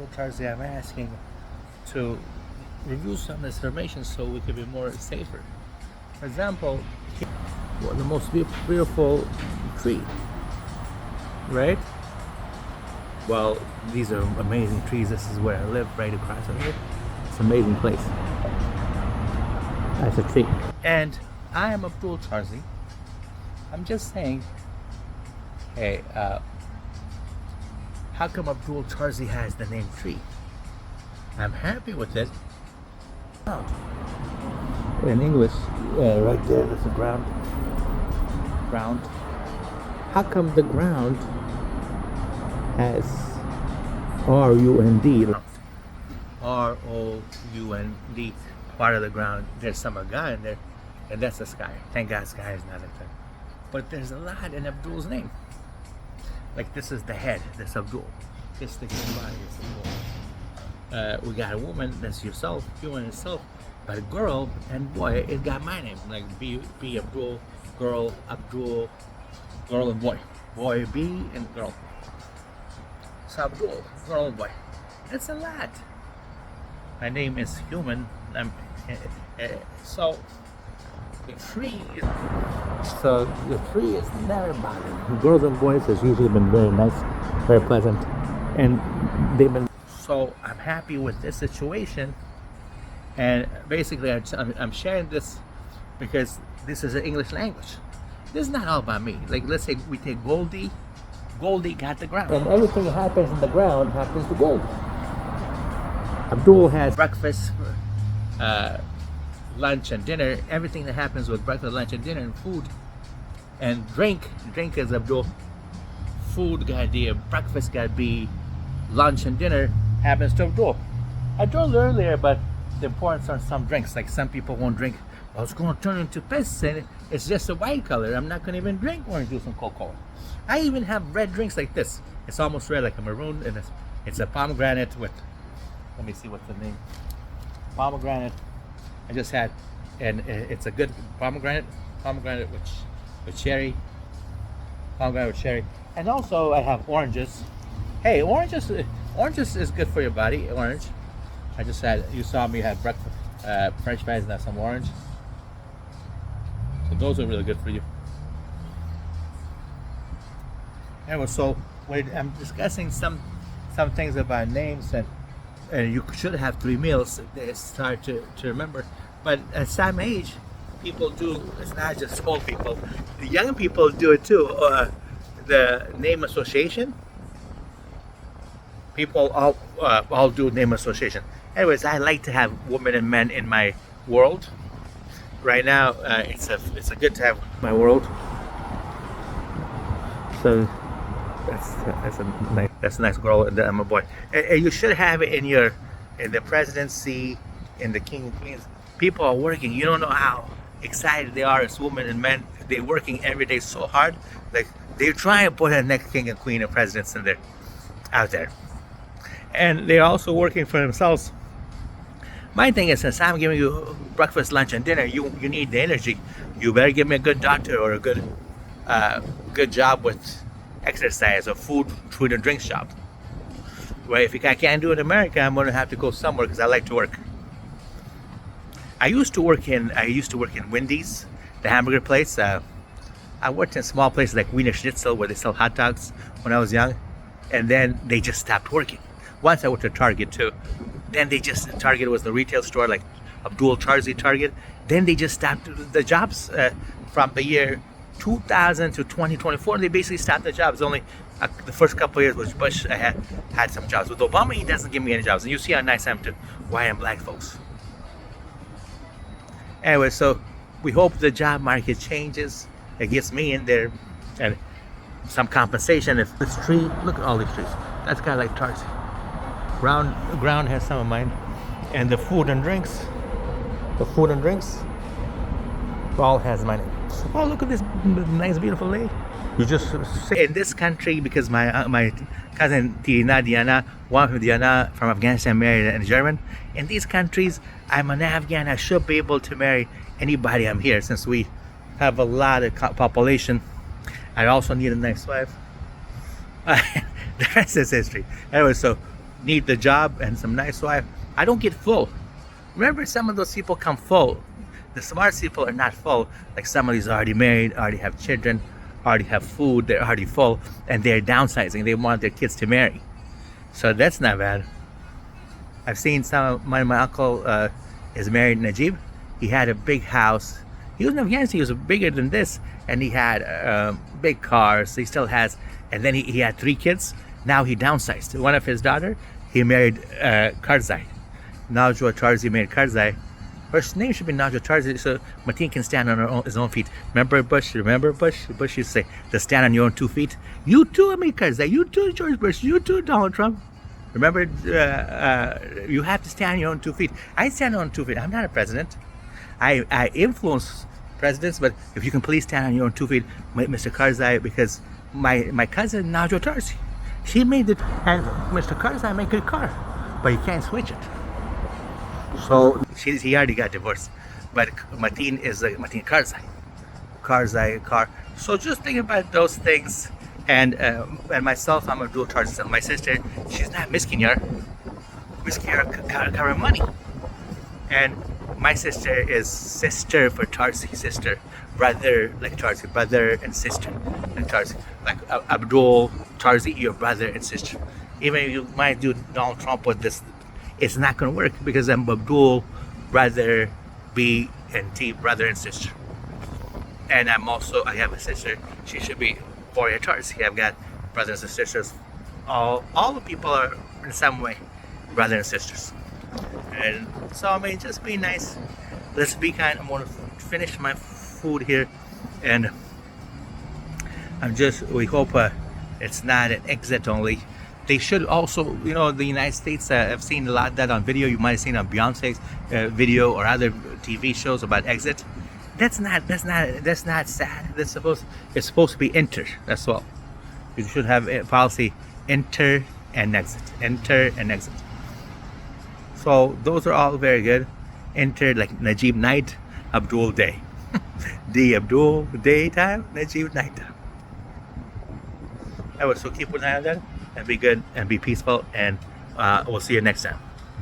Abdull Tarzi, I'm asking to review some information so we can be more safer. For example, the most beautiful tree, right? Well, these are amazing trees. This is where I live, right across from here. It's an amazing place. That's a tree. And I am Abdull Tarzi. I'm just saying, hey, how come Abdull Tarzi has the name tree? I'm happy with it. In English, right there, there's a ground. How come the ground has R-U-N-D? R-O-U-N-D, part of the ground. There's some guy in there, and that's the sky. Thank God sky is not like that. But there's a lot in Abdull's name. Like this is the head, that's Abdull. This the body is Abdull. We got a woman, that's yourself, human itself. But a girl and boy, it got my name. Like B Abdull, girl, Abdull, girl and boy. Boy B and girl. So Abdull, girl and boy. That's a lot. My name is human. So the tree is never bothered. Girls and boys has usually been very nice, very pleasant, and they've been. So I'm happy with this situation, and basically I'm sharing this because this is an English language. This is not all about me. Like let's say we take Goldie. Goldie got the ground, and everything that happens in the ground happens to Goldie. Abdull has breakfast, lunch and dinner. Everything that happens with breakfast, lunch and dinner, and food and drink is Abdull. Food gotta be breakfast, gotta be lunch and dinner happens to Abdull. I told earlier about the importance of some drinks. Like some people won't drink. Well, it's going to turn into piss and it's just a white color. I'm not going to even drink orange juice and Coca-Cola. I even have red drinks like this. It's almost red, like a maroon, and it's a pomegranate with, let me see what's the name. Pomegranate. I just had, and it's a good pomegranate with cherry. Pomegranate with cherry. And also I have oranges. Hey, oranges is good for your body. Orange. I just had, you saw me have breakfast, French fries and have some orange. So those are really good for you. Anyway, so when I'm discussing some things about names, and you should have 3 meals. It's hard to remember, but at some age, people do. It's not just old people. The young people do it too. The name association. People all do name association. Anyways, I like to have women and men in my world. Right now, it's a good to have my world. So that's a nice girl, and I'm a boy. And you should have it in the presidency, in the king and queens. People are working. You don't know how excited they are as women and men. They're working every day so hard. Like they're trying to put a next king and queen and presidents in there, out there. And they're also working for themselves. My thing is, since I'm giving you breakfast, lunch, and dinner, you need the energy. You better give me a good doctor or a good job with exercise or food and drink shop. Well, if I can't do it in America, I'm gonna have to go somewhere because I like to work. I used to work in Wendy's, the hamburger place. I worked in small places like Wiener Schnitzel where they sell hot dogs when I was young, and then they just stopped working. Once I worked at Target too. Then Target was the retail store like Abdull Tarzi Target. Then they just stopped the jobs from the year 2000 to 2024. They basically stopped the jobs. Only the first couple of years was Bush had some jobs. With Obama, he doesn't give me any jobs. And you see how nice I am to white and black folks. Anyway, so we hope the job market changes. It gets me in there and some compensation. If this tree, look at all these trees. That's kind of like Tarzi. Ground has some of mine, and the food and drinks all has my name. Oh, look at this nice beautiful lady. You just say in this country, because my cousin Diana, one from Diana from Afghanistan, married a German. In these countries, I'm an Afghan. I should be able to marry anybody. I'm here since we have a lot of population. I also need a nice wife. The rest is history. Anyway, so need the job and some nice wife, I don't get full. Remember, some of those people come full. The smart people are not full. Like somebody's already married, already have children, already have food, they're already full, and they're downsizing. They want their kids to marry. So that's not bad. I've seen my uncle is married, Najib. He had a big house. He was in Afghanistan, he was bigger than this, and he had big cars. He still has, and then he had 3 kids. Now he downsized. One of his daughter, he married Karzai. Najwa Tarzi married Karzai. Her name should be Najwa Tarzi, so Mateen can stand on his own feet. Remember Bush? Bush used to say, to stand on your own 2 feet. You too, Amir Karzai. You too, George Bush. You too, Donald Trump. Remember, you have to stand on your own 2 feet. I stand on 2 feet. I'm not a president. I influence presidents, but if you can please stand on your own 2 feet, Mr. Karzai, because my cousin Najwa Tarzi, she made it, and Mr. Karzai made a good car, but you can't switch it. So he already got divorced, but Mateen is Mateen Karzai car. So just think about those things, and myself, I'm a dual Tarzi. My sister, she's not Miskinyar Kara money, and my sister is sister for Tarzi, sister, brother like Tarzi, brother and sister like Tarzi, like Abdull, Tarzi, your brother and sister. Even if you might do Donald Trump with this, it's not going to work because I'm Abdull, brother, B and T, brother and sister. And I have a sister, she should be Warrior Tarzi. I've got brothers and sisters. All the people are in some way brothers and sisters. And so, I mean, just be nice. Let's be kind. I'm going to finish my food here. And we hope it's not an exit only. They should also, the United States, I've seen a lot of that on video. You might have seen on Beyonce's video or other TV shows about exit. That's not sad. It's supposed to be enter. That's all. You should have a policy, enter and exit. Enter and exit. So those are all very good. Enter like Najib night, Abdull day. D Abdull daytime, Najib nighttime. So keep an eye on that and be good and be peaceful, and we'll see you next time.